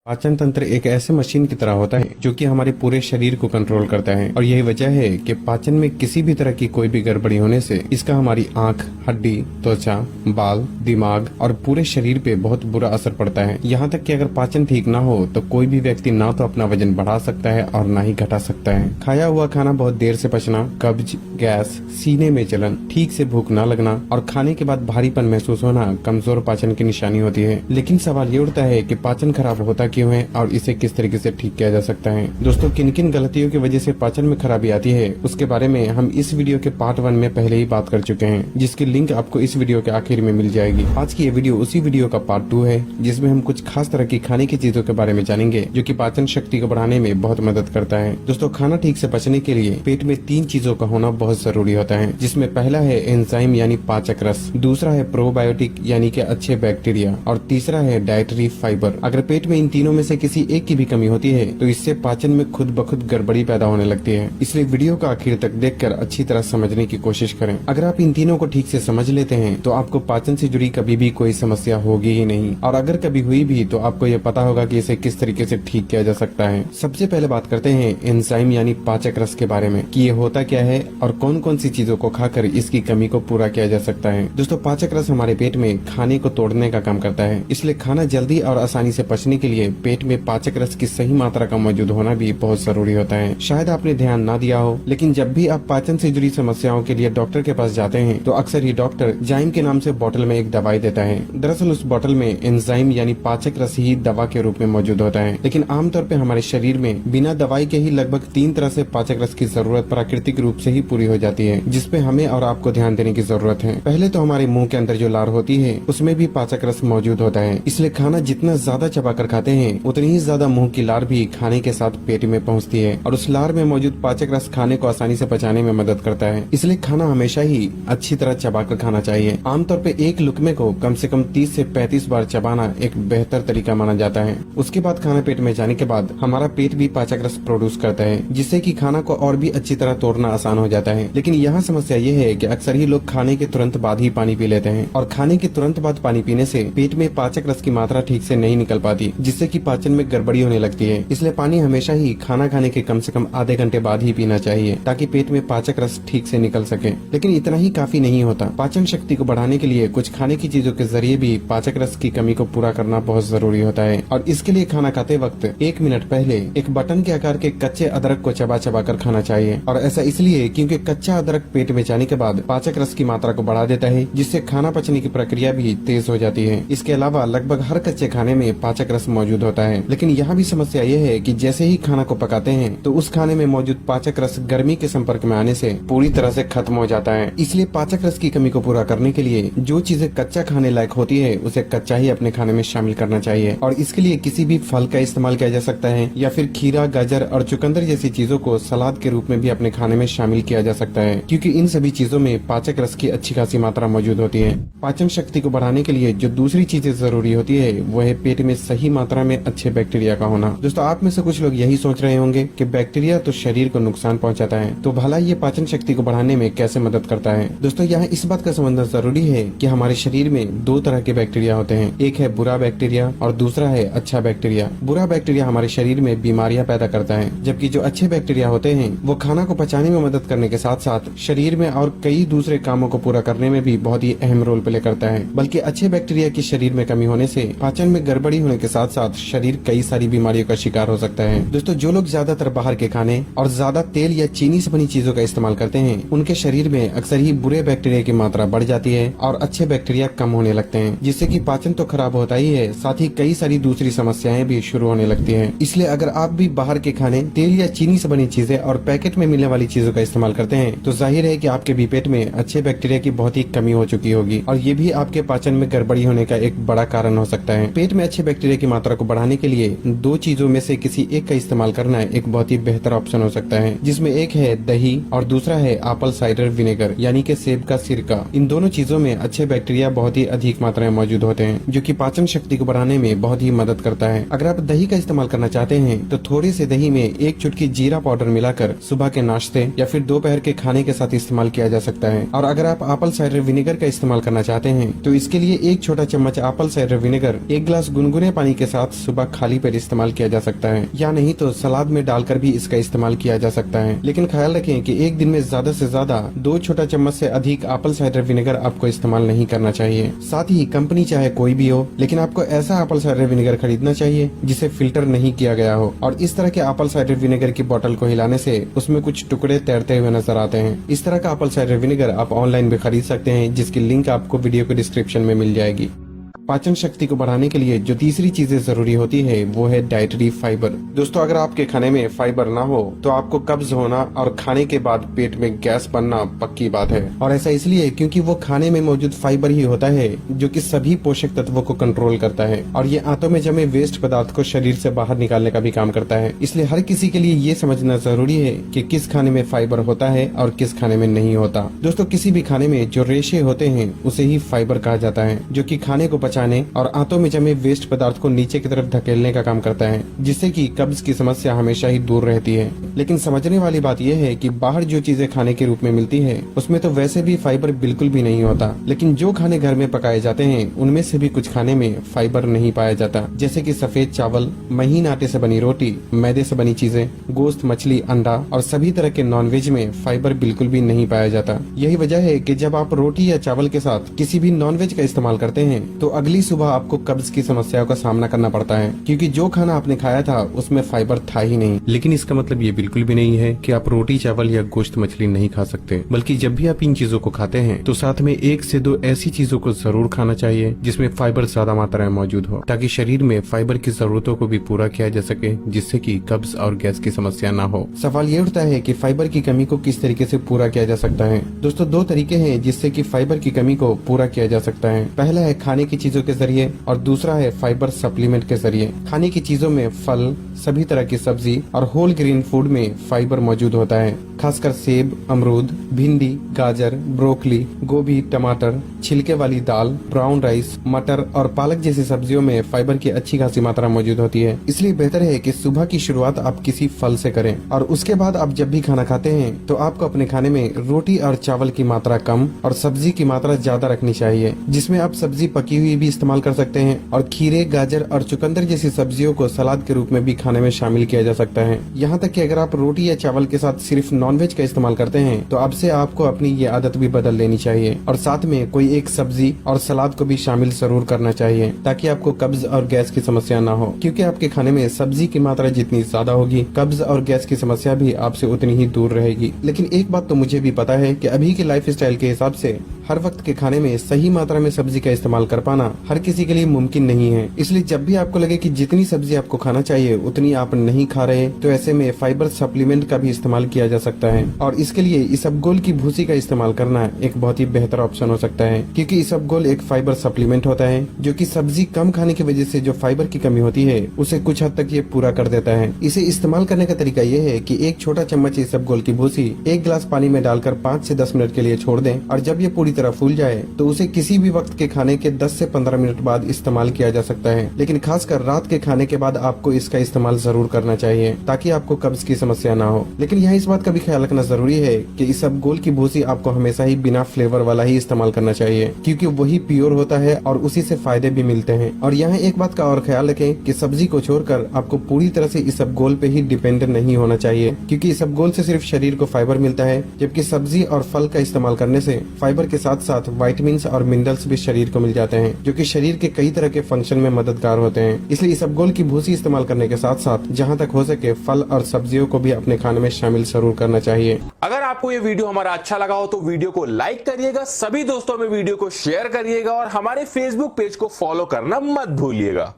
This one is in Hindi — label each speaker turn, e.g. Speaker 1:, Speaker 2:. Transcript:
Speaker 1: पाचन तंत्र एक ऐसे मशीन की तरह होता है जो कि हमारे पूरे शरीर को कंट्रोल करता है और यही वजह है कि पाचन में किसी भी तरह की कोई भी गड़बड़ी होने से इसका हमारी आंख, हड्डी, त्वचा, बाल, दिमाग और पूरे शरीर पे बहुत बुरा असर पड़ता है। यहाँ तक कि अगर पाचन ठीक ना हो तो कोई भी व्यक्ति ना तो अपना वजन बढ़ा सकता है और ना ही घटा सकता है। खाया हुआ खाना बहुत देर से पचना, कब्ज, गैस, सीने में जलन, ठीक से भूख न लगना और खाने के बाद भारीपन महसूस होना कमजोर पाचन की निशानी होती है। लेकिन सवाल ये उठता है कि पाचन खराब होता क्यों है और इसे किस तरीके से ठीक किया जा सकता है। दोस्तों, किन किन गलतियों की वजह से पाचन में खराबी आती है उसके बारे में हम इस वीडियो के पार्ट 1 में पहले ही बात कर चुके हैं, जिसकी लिंक आपको इस वीडियो के आखिर में मिल जाएगी। आज की ये वीडियो उसी वीडियो का पार्ट 2 है जिसमें हम कुछ खास तरह की खाने की चीजों के बारे में जानेंगे जो कि पाचन शक्ति को बढ़ाने में बहुत मदद करता है। दोस्तों, खाना ठीक से पचने के लिए पेट में 3 चीजों का होना बहुत जरूरी होता है, जिसमें पहला है एंजाइम यानी पाचक रस, दूसरा है प्रोबायोटिक यानी कि अच्छे बैक्टीरिया और तीसरा है डाइटरी फाइबर। अगर पेट में इन तीनों में से किसी एक की भी कमी होती है तो इससे पाचन में खुद ब खुद गड़बड़ी पैदा होने लगती है। इसलिए वीडियो का आखिर तक देखकर अच्छी तरह समझने की कोशिश करें। अगर आप इन तीनों को ठीक से समझ लेते हैं तो आपको पाचन से जुड़ी कभी भी कोई समस्या होगी ही नहीं, और अगर कभी हुई भी तो आपको ये पता होगा कि इसे किस तरीके से ठीक किया जा सकता है। सबसे पहले बात करते हैं एंजाइम यानी पाचक रस के बारे में कि ये होता क्या है और कौन कौन सी चीजों को खाकर इसकी कमी को पूरा किया जा सकता है। दोस्तों, पाचक रस हमारे पेट में खाने को तोड़ने का काम करता है, इसलिए खाना जल्दी और आसानी से पचने के लिए पेट में पाचक रस की सही मात्रा का मौजूद होना भी बहुत जरूरी होता है। शायद आपने ध्यान ना दिया हो, लेकिन जब भी आप पाचन से जुड़ी समस्याओं के लिए डॉक्टर के पास जाते हैं तो अक्सर ही डॉक्टर जाइम के नाम से बोतल में एक दवाई देता है। दरअसल उस बोतल में एंजाइम यानी पाचक रस ही दवा के रूप में मौजूद होता है, लेकिन आमतौर पे हमारे शरीर में बिना दवाई के ही लगभग 3 तरह से पाचक रस की जरूरत प्राकृतिक रूप से ही पूरी हो जाती है, जिसपे हमें और आपको ध्यान देने की जरूरत है। पहले तो हमारे मुंह के अंदर जो लार होती है उसमें भी पाचक रस मौजूद होता है, इसलिए खाना जितना ज्यादा चबाकर खाते हैं उतनी ही ज्यादा मुंह की लार भी खाने के साथ पेट में पहुंचती है और उस लार में मौजूद पाचक रस खाने को आसानी से पचाने में मदद करता है। इसलिए खाना हमेशा ही अच्छी तरह चबाकर खाना चाहिए। आमतौर पे एक लुकमे को कम से कम 30 से 35 बार चबाना एक बेहतर तरीका माना जाता है। उसके बाद खाना पेट में जाने के बाद हमारा पेट भी पाचक रस प्रोड्यूस करता है, जिससे कि खाना को और भी अच्छी तरह तोड़ना आसान हो जाता है। लेकिन यहाँ समस्या ये है कि अक्सर ही लोग खाने के तुरंत बाद ही पानी पी लेते हैं और खाने के तुरंत बाद पानी पीने से पेट में पाचक रस की मात्रा ठीक से नहीं निकल पाती, जिससे कि पाचन में गड़बड़ी होने लगती है। इसलिए पानी हमेशा ही खाना खाने के कम से कम आधे घंटे बाद ही पीना चाहिए ताकि पेट में पाचक रस ठीक से निकल सके। लेकिन इतना ही काफी नहीं होता। पाचन शक्ति को बढ़ाने के लिए कुछ खाने की चीजों के जरिए भी पाचक रस की कमी को पूरा करना बहुत जरूरी होता है, और इसके लिए खाना खाते वक्त 1 मिनट पहले एक बटन के आकार के कच्चे अदरक को चबा चबा कर खाना चाहिए। और ऐसा इसलिए क्योंकि कच्चा अदरक पेट में जाने के बाद पाचक रस की मात्रा को बढ़ा देता है, जिससे खाना पचने की प्रक्रिया भी तेज हो जाती है। इसके अलावा लगभग हर कच्चे खाने में पाचक रस मौजूद होता है, लेकिन यहाँ भी समस्या ये है कि जैसे ही खाना को पकाते हैं तो उस खाने में मौजूद पाचक रस गर्मी के संपर्क में आने से पूरी तरह से खत्म हो जाता है। इसलिए पाचक रस की कमी को पूरा करने के लिए जो चीजें कच्चा खाने लायक होती है उसे कच्चा ही अपने खाने में शामिल करना चाहिए, और इसके लिए किसी भी फल का इस्तेमाल किया जा सकता है या फिर खीरा, गाजर और चुकंदर जैसी चीजों को सलाद के रूप में भी अपने खाने में शामिल किया जा सकता है, क्योंकि इन सभी चीजों में पाचक रस की अच्छी खासी मात्रा मौजूद होती है। पाचन शक्ति को बढ़ाने के लिए जो दूसरी चीजें जरूरी होती है वह है पेट में सही मात्रा में अच्छे बैक्टीरिया का होना। दोस्तों, आप में से कुछ लोग यही सोच रहे होंगे कि बैक्टीरिया तो शरीर को नुकसान पहुंचाता है, तो भला ये पाचन शक्ति को बढ़ाने में कैसे मदद करता है। दोस्तों, यहाँ इस बात का समझना जरूरी है कि हमारे शरीर में 2 तरह के बैक्टीरिया होते हैं, एक है बुरा बैक्टीरिया और दूसरा है अच्छा बैक्टीरिया। बुरा बैक्टीरिया हमारे शरीर में बीमारियां पैदा करता है, जबकि जो अच्छे बैक्टीरिया होते हैं वो खाना को पचाने में मदद करने के साथ साथ शरीर में और कई दूसरे कामों को पूरा करने में भी बहुत ही अहम रोल प्ले करता है। बल्कि अच्छे बैक्टीरिया की शरीर में कमी होने से पाचन में गड़बड़ी होने के साथ साथ शरीर कई सारी बीमारियों का शिकार हो सकता है। दोस्तों, जो लोग ज्यादातर बाहर के खाने और ज्यादा तेल या चीनी से बनी चीजों का इस्तेमाल करते हैं उनके शरीर में अक्सर ही बुरे बैक्टीरिया की मात्रा बढ़ जाती है और अच्छे बैक्टीरिया कम होने लगते हैं, जिससे कि पाचन तो खराब होता ही है, साथ ही कई सारी दूसरी समस्याएं भी शुरू होने लगती हैं। इसलिए अगर आप भी बाहर के खाने, तेल या चीनी से बनी चीजें और पैकेट में मिलने वाली चीजों का इस्तेमाल करते हैं तो जाहिर है कि आपके भी पेट में अच्छे बैक्टीरिया की बहुत ही कमी हो चुकी होगी, और ये भी आपके पाचन में गड़बड़ी होने का एक बड़ा कारण हो सकता है। पेट में अच्छे बैक्टीरिया की मात्रा को बढ़ाने के लिए 2 चीजों में से किसी एक का इस्तेमाल करना एक बहुत ही बेहतर ऑप्शन हो सकता है, जिसमें एक है दही और दूसरा है एप्पल साइडर विनेगर यानी कि सेब का सिरका। इन दोनों चीजों में अच्छे बैक्टीरिया बहुत ही अधिक मात्रा में मौजूद होते हैं, जो कि पाचन शक्ति को बढ़ाने में बहुत ही मदद करता है। अगर आप दही का इस्तेमाल करना चाहते हैं तो थोड़े से दही में 1 चुटकी जीरा पाउडर मिलाकर सुबह के नाश्ते या फिर दोपहर के खाने के साथ इस्तेमाल किया जा सकता है। और अगर आप एप्पल साइडर विनेगर का इस्तेमाल करना चाहते हैं तो इसके लिए 1 छोटा चम्मच एप्पल साइडर विनेगर 1 गिलास गुनगुने पानी के साथ सुबह खाली पेट इस्तेमाल किया जा सकता है, या नहीं तो सलाद में डालकर भी इसका इस्तेमाल किया जा सकता है। लेकिन ख्याल रखें कि एक दिन में ज्यादा से ज्यादा 2 छोटा चम्मच से अधिक एप्पल साइडर विनेगर आपको इस्तेमाल नहीं करना चाहिए। साथ ही कंपनी चाहे कोई भी हो, लेकिन आपको ऐसा एप्पल साइडर विनेगर खरीदना चाहिए जिसे फिल्टर नहीं किया गया हो। और इस तरह के एप्पल साइडर विनेगर की बोतल को हिलाने से उसमें कुछ टुकड़े तैरते हुए नजर आते हैं। इस तरह का एप्पल साइडर विनेगर आप ऑनलाइन भी खरीद सकते हैं, जिसकी लिंक आपको वीडियो के डिस्क्रिप्शन में मिल जाएगी। पाचन शक्ति को बढ़ाने के लिए जो तीसरी चीजें जरूरी होती है वो है डाइटरी फाइबर। दोस्तों, अगर आपके खाने में फाइबर ना हो तो आपको कब्ज होना और खाने के बाद पेट में गैस बनना पक्की बात है। और ऐसा इसलिए क्योंकि वो खाने में मौजूद फाइबर ही होता है जो कि सभी पोषक तत्वों को कंट्रोल करता है, और ये आंतों में जमे वेस्ट पदार्थ को शरीर से बाहर निकालने का भी काम करता है। इसलिए हर किसी के लिए ये समझना जरूरी है कि किस खाने में फाइबर होता है और किस खाने में नहीं होता। दोस्तों, किसी भी खाने में जो रेशे होते हैं उसे ही फाइबर कहा जाता है, जो कि खाने को पचाने और आंतों में जमे वेस्ट पदार्थ को नीचे की तरफ धकेलने का काम करता है, जिससे कि कब्ज की समस्या हमेशा ही दूर रहती है। लेकिन समझने वाली बात यह है कि बाहर जो चीजें खाने के रूप में मिलती है उसमें तो वैसे भी फाइबर बिल्कुल भी नहीं होता, लेकिन जो खाने घर में पकाए जाते हैं उनमें से भी कुछ खाने में फाइबर नहीं पाया जाता, जैसे कि सफेद चावल, महीन आटे से बनी रोटी, मैदे से बनी चीजें, गोश्त, मछली, अंडा और सभी तरह के नॉनवेज में फाइबर बिल्कुल भी नहीं पाया जाता। यही वजह है कि जब आप रोटी या चावल के साथ किसी भी नॉनवेज का इस्तेमाल करते हैं तो अगली सुबह आपको कब्ज की समस्याओं का सामना करना पड़ता है, क्योंकि जो खाना आपने खाया था उसमें फाइबर था ही नहीं। लेकिन इसका मतलब ये बिल्कुल भी नहीं है कि आप रोटी, चावल या गोश्त, मछली नहीं खा सकते, बल्कि जब भी आप इन चीजों को खाते हैं तो साथ में 1 से 2 ऐसी चीजों को जरूर खाना चाहिए जिसमें फाइबर ज्यादा मात्रा में मौजूद हो, ताकि शरीर में फाइबर की जरूरतों को भी पूरा किया जा सके, जिससे कि कब्ज और गैस की समस्या न हो। सवाल ये उठता है कि फाइबर की कमी को किस तरीके से पूरा किया जा सकता है। दोस्तों, 2 तरीके हैं जिससे कि फाइबर की कमी को पूरा किया जा सकता है। पहला है खाने की चीजों के जरिए और दूसरा है फाइबर सप्लीमेंट के जरिए। खाने की चीजों में फल, सभी तरह की सब्जी और होल ग्रेन फूड में फाइबर मौजूद होता है, खासकर सेब, अमरूद, भिंडी, गाजर, ब्रोकली, गोभी, टमाटर, छिलके वाली दाल, ब्राउन राइस, मटर और पालक जैसी सब्जियों में फाइबर की अच्छी खासी मात्रा मौजूद होती है। इसलिए बेहतर है कि सुबह की शुरुआत आप किसी फल से करें और उसके बाद आप जब भी खाना खाते हैं तो आपको अपने खाने में रोटी और चावल की मात्रा कम और सब्जी की मात्रा ज्यादा रखनी चाहिए, जिसमें आप सब्जी पकी हुई भी इस्तेमाल कर सकते हैं और खीरे, गाजर और चुकंदर जैसी सब्जियों को सलाद के रूप में भी खाने में शामिल किया जा सकता है। यहाँ तक कि अगर आप रोटी या चावल के साथ सिर्फ नॉनवेज का इस्तेमाल करते हैं तो अब से आपको अपनी ये आदत भी बदल लेनी चाहिए और साथ में कोई एक सब्जी और सलाद को भी शामिल जरूर करना चाहिए, ताकि आपको कब्ज और गैस की समस्या न हो। क्योंकि आपके खाने में सब्जी की मात्रा जितनी ज्यादा होगी, कब्ज और गैस की समस्या भी आपसे उतनी ही दूर रहेगी। लेकिन एक बात तो मुझे भी पता है कि अभी के लाइफ स्टाइल के हिसाब से हर वक्त के खाने में सही मात्रा में सब्जी का इस्तेमाल कर पाना हर किसी के लिए मुमकिन नहीं है। इसलिए जब भी आपको लगे कि जितनी सब्जी आपको खाना चाहिए उतनी आप नहीं खा रहे, तो ऐसे में फाइबर सप्लीमेंट का भी इस्तेमाल किया जा सकता है। और इसके लिए इसबगोल की भूसी का इस्तेमाल करना एक बहुत ही बेहतर ऑप्शन हो सकता है, क्योंकि इसबगोल एक फाइबर सप्लीमेंट होता है जो कि सब्जी कम खाने की वजह से जो फाइबर की कमी होती है उसे कुछ हद तक ये पूरा कर देता है। इसे इस्तेमाल करने का तरीका ये है कि 1 छोटा चम्मच इसबगोल की भूसी 1 गिलास पानी में डालकर 5 से 10 मिनट के लिए छोड़ दें और जब ये पूरी तरह फूल जाए तो उसे किसी भी वक्त के खाने के 10 से 15 मिनट बाद इस्तेमाल किया जा सकता है। लेकिन खासकर रात के खाने के बाद आपको इसका इस्तेमाल जरूर करना चाहिए, ताकि आपको कब्ज की समस्या ना हो। लेकिन यहाँ इस बात का भी ख्याल रखना जरूरी है कि इसबगोल की भूसी आपको हमेशा ही बिना फ्लेवर वाला ही इस्तेमाल करना चाहिए, क्योंकि वही प्योर होता है और उसी से फायदे भी मिलते हैं। और यहाँ एक बात का और ख्याल रखें कि सब्जी को छोड़कर आपको पूरी तरह से इसबगोल पे ही डिपेंडेंट नहीं होना चाहिए, क्योंकि इसबगोल से सिर्फ शरीर को फाइबर मिलता है, जबकि सब्जी और फल का इस्तेमाल करने से फाइबर के साथ साथ विटामिन्स और मिनरल्स भी शरीर को मिल जाते हैं, जो कि शरीर के कई तरह के फंक्शन में मददगार होते हैं। इसलिए इसबगोल की भूसी इस्तेमाल करने के साथ साथ जहाँ तक हो सके फल और सब्जियों को भी अपने खाने में शामिल जरूर करना चाहिए।
Speaker 2: अगर आपको ये वीडियो हमारा अच्छा लगा हो तो वीडियो को लाइक करिएगा, सभी दोस्तों में वीडियो को शेयर करिएगा और हमारे फेसबुक पेज को फॉलो करना मत भूलिएगा।